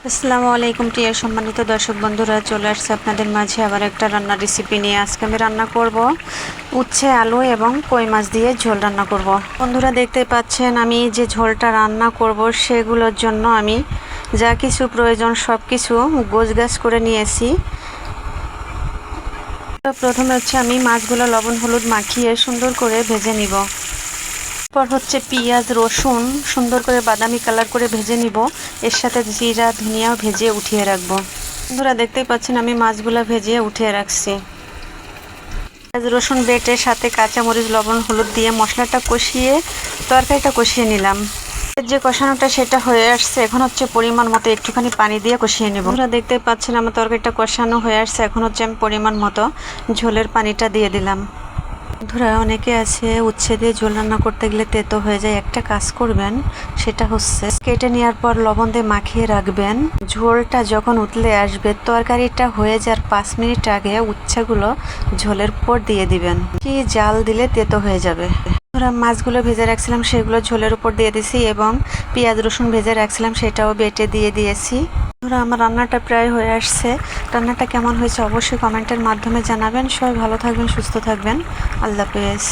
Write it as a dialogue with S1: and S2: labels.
S1: আসসালামু আলাইকুম প্রিয় সম্মানিত দর্শক বন্ধুরা, চলে আসছে আপনাদের মাঝে আবার একটা রান্নার রেসিপি নিয়ে। আজকে আমি রান্না করব উচ্ছে আলু এবং কই মাছ দিয়ে ঝোল রান্না করব। বন্ধুরা দেখতে পাচ্ছেন আমি যে ঝোলটা রান্না করব সেগুলোর জন্য আমি যা কিছু প্রয়োজন সব কিছু গোছগাছ করে নিয়েছি। প্রথমে হচ্ছে আমি মাছগুলো লবণ হলুদ মাখিয়ে সুন্দর করে ভেজে নিব। পর হচ্ছে পেঁয়াজ রসুন সুন্দর করে বাদামি কালার করে ভেজে নিব। এর সাথে জিরা ধনিয়াও ভেজে উঠিয়ে রাখবো। বন্ধুরা দেখতেই পাচ্ছেন আমি মাছগুলো ভেজে উঠিয়ে রাখছি। পেঁয়াজ রসুন বেটে সাথে কাঁচামরিচ লবণ হলুদ দিয়ে মশলাটা কষিয়ে তরকারিটা কষিয়ে নিলাম। যে কষানোটা সেটা হয়ে আসছে, এখন হচ্ছে পরিমাণ মতো একটুখানি পানি দিয়ে কষিয়ে নেব। বন্ধুরা দেখতে পাচ্ছেন আমার তরকারিটা কষানো হয়ে আসছে, এখন হচ্ছে আমি পরিমাণ মতো ঝোলের পানিটা দিয়ে দিলাম। বন্ধুরা অনেকে আছে উচ্ছে দিয়ে ঝোল রান্না করতে গেলে তেতো হয়ে যায়। একটা কাজ করবেন, সেটা হচ্ছে কেটে নেওয়ার পর লবণ দিয়ে মাখিয়ে রাখবেন। ঝোলটা যখন উতলে আসবে তরকারিটা হয়ে যাওয়ার 5 মিনিট আগে উচ্ছেগুলো ঝোলের উপর দিয়ে দিবেন। কি জাল দিলে তেতো হয়ে যাবে। মাছগুলো ভেজে রাখছিলাম সেগুলো ঝোলের উপর দিয়ে দিয়েছি এবং পেঁয়াজ রসুন ভেজে রাখছিলাম সেটাও বেটে দিয়ে দিয়েছি। আমার রান্নাটা প্রায় হয়ে আসছে। রান্নাটা কেমন হয়েছে অবশ্যই কমেন্টের মাধ্যমে জানাবেন। সবাই ভালো থাকবেন, সুস্থ থাকবেন। আল্লাহ হাফেজ।